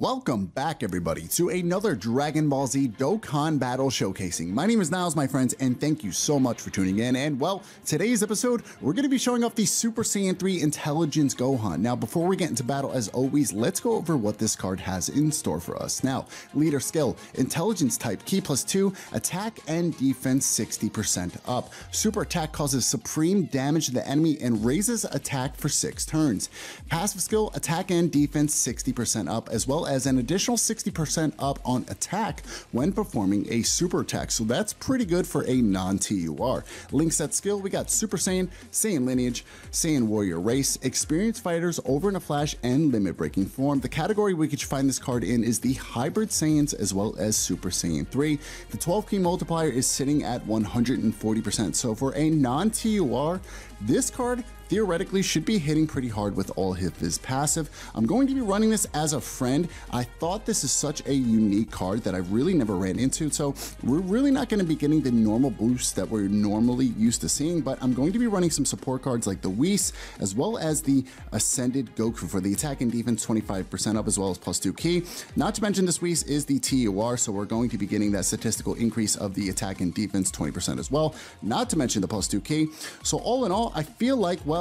Welcome back, everybody, to another Dragon Ball Z Dokkan battle showcasing. My name is Niles, my friends, and thank you so much for tuning in. And well, today's episode, we're going to be showing off the Super Saiyan 3 Intelligence Gohan. Now, before we get into battle, as always, let's go over what this card has in store for us. Now, leader skill, intelligence type, key +2, attack and defense 60% up. Super attack causes supreme damage to the enemy and raises attack for 6 turns. Passive skill, attack and defense 60% up, as well as an additional 60% up on attack when performing a super attack. So that's pretty good for a non-TUR. Link set skill, we got Super Saiyan, Saiyan Lineage, Saiyan Warrior Race, Experienced Fighters, Over in a Flash, and Limit Breaking Form. The category we could find this card in is the Hybrid Saiyans as well as Super Saiyan 3. The 12 key multiplier is sitting at 140%. So for a non-TUR, this card theoretically should be hitting pretty hard with all of his passive. I'm going to be running this as a friend. I thought this is such a unique card that I really never ran into, so we're really not going to be getting the normal boosts that we're normally used to seeing, but I'm going to be running some support cards like the Whis, as well as the Ascended Goku for the attack and defense 25% up, as well as +2 key. Not to mention this Whis is the TUR, so we're going to be getting that statistical increase of the attack and defense 20% as well, not to mention the +2 key. So all in all, I feel like, well,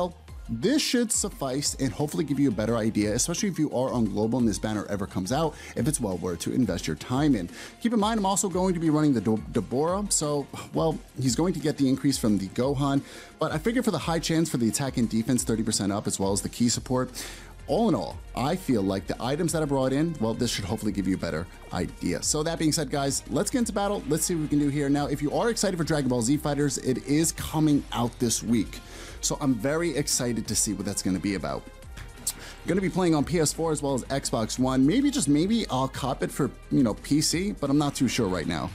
this should suffice and hopefully give you a better idea, especially if you are on global and this banner ever comes out, if it's well worth to invest your time in. Keep in mind, I'm also going to be running the Deborah, so, well, he's going to get the increase from the Gohan, but I figure for the high chance for the attack and defense 30% up, as well as the key support, all in all, I feel like the items that I brought in, well, this should hopefully give you a better idea. So that being said, guys, let's get into battle. Let's see what we can do here. Now, if you are excited for Dragon Ball Z Fighters, it is coming out this week. So I'm very excited to see what that's going to be about. I'm going to be playing on PS4 as well as Xbox One. Maybe, just maybe, I'll cop it for, PC, but I'm not too sure right now.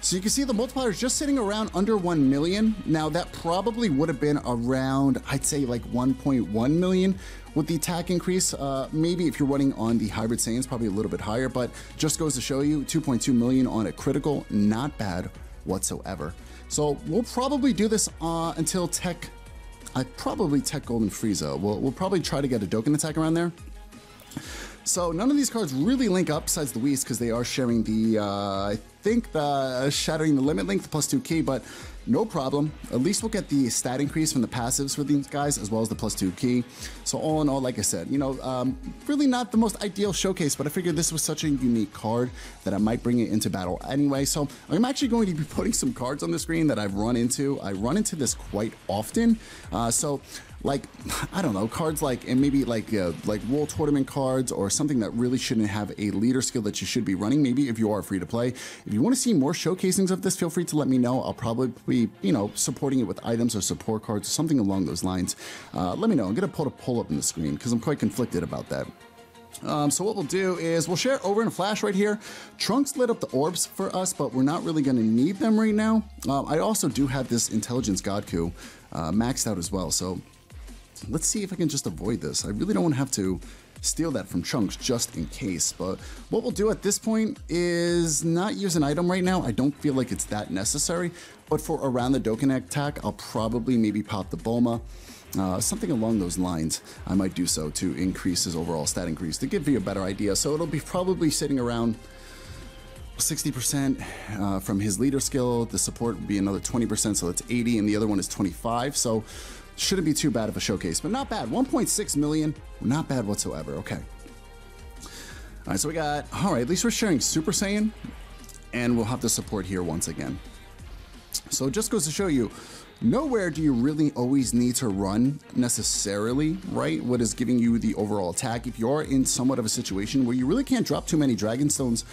So you can see the multiplier is just sitting around under 1 million. Now that probably would have been around, I'd say like 1.1 million with the attack increase. Maybe if you're running on the Hybrid Saiyans, probably a little bit higher, but just goes to show you 2.2 million on a critical, not bad whatsoever. So we'll probably do this until Tech Golden Frieza. We'll probably try to get a Dokkan attack around there. So none of these cards really link up besides the Whis because they are sharing the, I think the Shattering the Limit link, the +2 key, but no problem. At least we'll get the stat increase from the passives for these guys as well as the +2 key. So all in all, like I said, really not the most ideal showcase, but I figured this was such a unique card that I might bring it into battle anyway. So I'm actually going to be putting some cards on the screen that I've run into. I run into this quite often. So like, I don't know, cards like, and maybe like World Tournament cards or something that really shouldn't have a leader skill that you should be running, maybe if you are free to play. If you want to see more showcasings of this, feel free to let me know. I'll probably be, supporting it with items or support cards or something along those lines. Let me know. I'm going to put a poll up on the screen because I'm quite conflicted about that. So what we'll do is we'll share Over in a Flash right here. Trunks lit up the orbs for us, but we're not really going to need them right now. I also do have this Intelligence Godku maxed out as well, so let's see if I can just avoid this. I really don't want to have to steal that from Trunks just in case, but what we'll do at this point is not use an item right now. I don't feel like it's that necessary, but for around the Dokkan attack, I'll probably maybe pop the Bulma. Something along those lines, I might do so to increase his overall stat increase, to give you a better idea. So it'll be probably sitting around 60% from his leader skill. The support would be another 20%, so that's 80, and the other one is 25. So shouldn't be too bad of a showcase, but not bad. 1.6 million, not bad whatsoever. Okay. All right, so we got, all right, at least we're sharing Super Saiyan, and we'll have the support here once again. So it just goes to show you, nowhere do you really always need to run necessarily, right? What is giving you the overall attack. If you're in somewhat of a situation where you really can't drop too many Dragon Stones,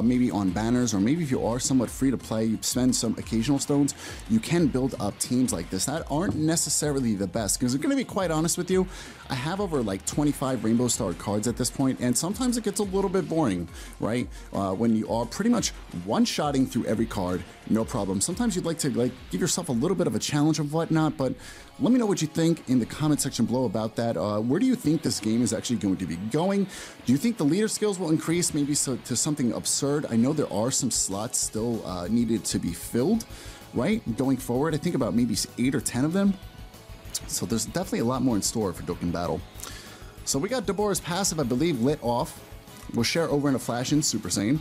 maybe on banners, or maybe if you are somewhat free to play, you spend some occasional stones, you can build up teams like this that aren't necessarily the best. Because I'm going to be quite honest with you, I have over like 25 Rainbow Star cards at this point, and sometimes it gets a little bit boring, right? When you are pretty much one-shotting through every card, no problem. Sometimes you'd like to give yourself a little bit of a challenge and whatnot, but let me know what you think in the comment section below about that. Where do you think this game is actually going to be going? Do you think the leader skills will increase maybe to something absurd? I know there are some slots still needed to be filled, right? Going forward, I think about maybe 8 or 10 of them. So there's definitely a lot more in store for Dokkan Battle. So we got Deborah's passive, I believe, lit off. We'll share over in a flash in Super Saiyan.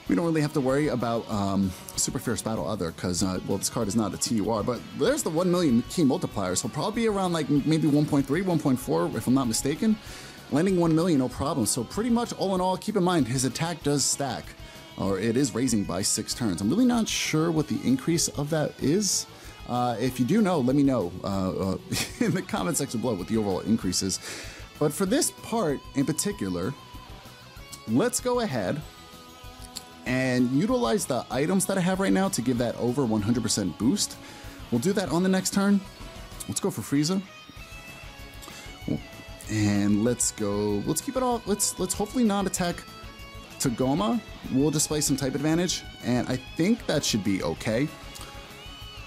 We don't really have to worry about Super Fierce Battle either, because, well, this card is not a TUR, but there's the 1 million key multiplier, so probably be around like maybe 1.3, 1.4, if I'm not mistaken. Landing 1 million, no problem. So pretty much all in all, keep in mind, his attack does stack, or it is raising by 6 turns. I'm really not sure what the increase of that is. If you do know, let me know in the comment section below what the overall increase is. But for this part in particular, let's go ahead and utilize the items that I have right now to give that over 100% boost. We'll do that on the next turn. Let's go for Frieza. And let's keep it all, let's hopefully not attack to Goma. We'll display some type advantage, and I think that should be okay.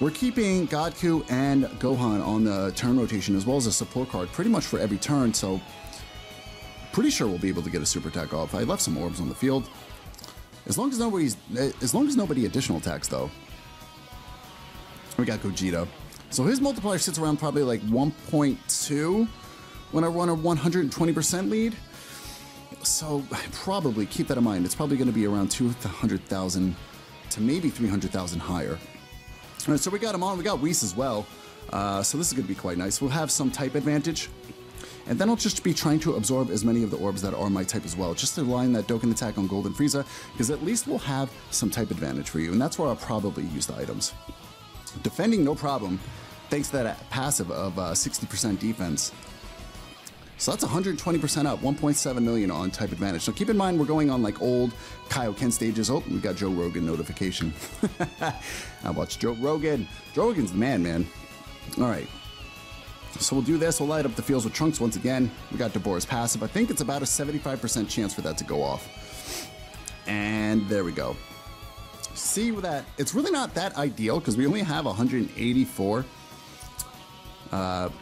We're keeping Goku and Gohan on the turn rotation, as well as a support card pretty much for every turn, so pretty sure we'll be able to get a super attack off. I left some orbs on the field. As long as nobody additional attacks though. We got Gogeta. So his multiplier sits around probably like 1.2 when I run a 120% lead. So probably keep that in mind. It's probably going to be around 200,000 to maybe 300,000 higher. All right, so we got him on. We got Whis as well. So this is going to be quite nice. We'll have some type advantage. And then I'll just be trying to absorb as many of the orbs that are my type as well, just to line that Dokkan attack on Golden Frieza, because at least we'll have some type advantage for you, and that's where I'll probably use the items. Defending, no problem, thanks to that passive of 60% defense. So that's 120% up, 1.7 million on type advantage. So keep in mind, we're going on like old Kaioken stages. Oh, we got Joe Rogan notification. I watched Joe Rogan. Joe Rogan's the man. All right. So we'll do this. We'll light up the fields with Trunks once again. We got Deborah's passive. I think it's about a 75% chance for that to go off. And there we go. See that it's really not that ideal because we only have 184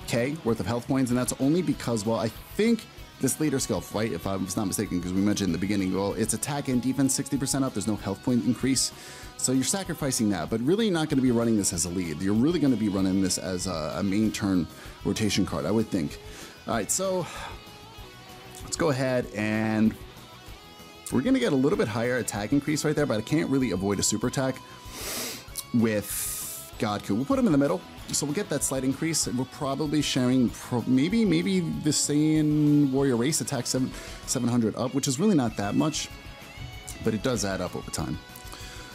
K worth of health points, and that's only because, well, I think this leader skill, right, if I was not mistaken, because we mentioned in the beginning, well, it's attack and defense 60% up. There's no health point increase. So you're sacrificing that, but really not going to be running this as a lead. You're really going to be running this as a main turn rotation card, I would think. All right, so let's go ahead and we're going to get a little bit higher attack increase right there, but I can't really avoid a super attack with Goku. We'll put him in the middle, so we'll get that slight increase. We're probably sharing maybe the Saiyan Warrior Race attack 700 up, which is really not that much, but it does add up over time.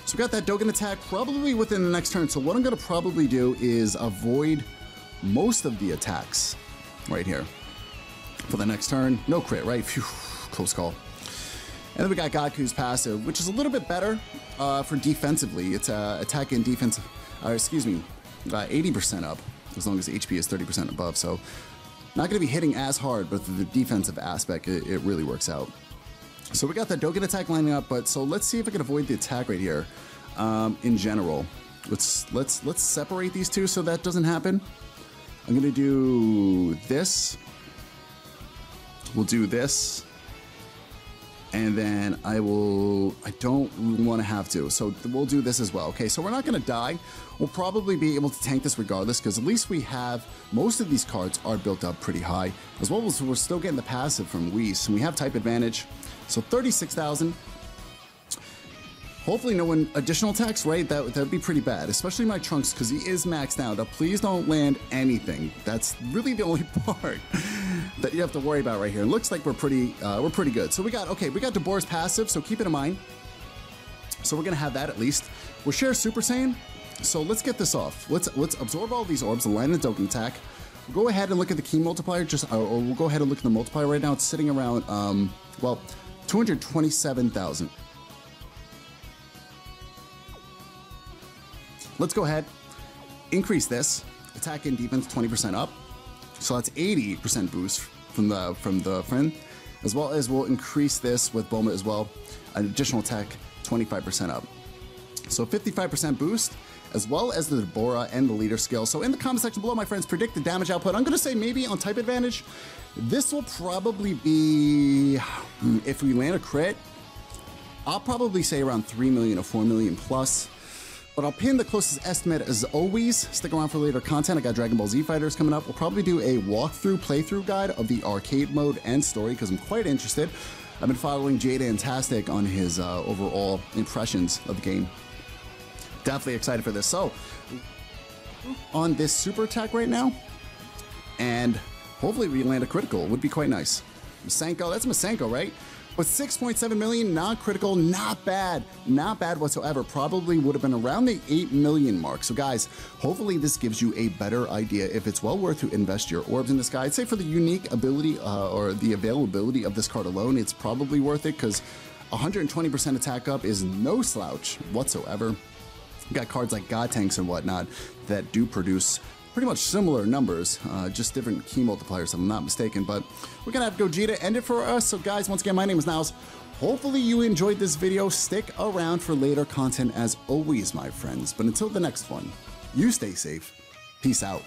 So we got that Dokkan attack probably within the next turn. So what I'm going to probably do is avoid most of the attacks right here for the next turn. No crit, right? Phew, close call. And then we got Goku's passive, which is a little bit better for defensively. It's attack and defense, 80% up, as long as HP is 30% above. So not going to be hitting as hard, but the defensive aspect, it really works out. So we got that Dokkan attack lining up, but so let's see if I can avoid the attack right here. In general, let's separate these two so that doesn't happen. I'm gonna do this. We'll do this, and then I don't want to have to, so we'll do this as well. Okay, so we're not gonna die. We'll probably be able to tank this regardless, because at least we have most of these cards are built up pretty high, as well as we're still getting the passive from Whis, and we have type advantage. So 36,000. Hopefully no one additional attacks, right? That would be pretty bad, especially my Trunks, because he is maxed out. Now, please don't land anything. That's really the only part that you have to worry about right here. It looks like we're pretty good. So we got Deborah's passive, so keep it in mind. So we're gonna have that at least. We'll share Super Saiyan. So let's get this off. Let's absorb all these orbs, align the Dokkan attack. We'll go ahead and look at the key multiplier, or we'll go ahead and look at the multiplier right now. It's sitting around, well, 227,000. Let's go ahead, increase this, attack and defense 20% up. So that's 80% boost from the friend, as well as we'll increase this with Bulma as well, an additional attack 25% up. So 55% boost, as well as the Deborah and the leader skill. So in the comment section below, my friends, predict the damage output. I'm gonna say maybe on type advantage, this will probably be, if we land a crit, I'll probably say around 3 million or 4 million plus. But I'll pin the closest estimate as always. Stick around for later content. I got Dragon Ball Z Fighters coming up. We'll probably do a walkthrough, playthrough guide of the arcade mode and story because I'm quite interested. I've been following Jadentastic on his overall impressions of the game. Definitely excited for this. So, on this super attack right now, and hopefully we land a critical. It would be quite nice. Masenko, that's Masenko, right? With 6.7 million, non-critical, not bad whatsoever. Probably would have been around the 8 million mark. So guys, hopefully this gives you a better idea if it's well worth to invest your orbs in this guy. I'd say for the unique ability or the availability of this card alone, it's probably worth it because 120% attack up is no slouch whatsoever. You got cards like God Tanks and whatnot that do produce pretty much similar numbers, just different key multipliers if I'm not mistaken, but we're gonna have Gogeta end it for us. So guys, once again, my name is Niles. Hopefully you enjoyed this video. Stick around for later content as always, my friends. But until the next one, you stay safe. Peace out.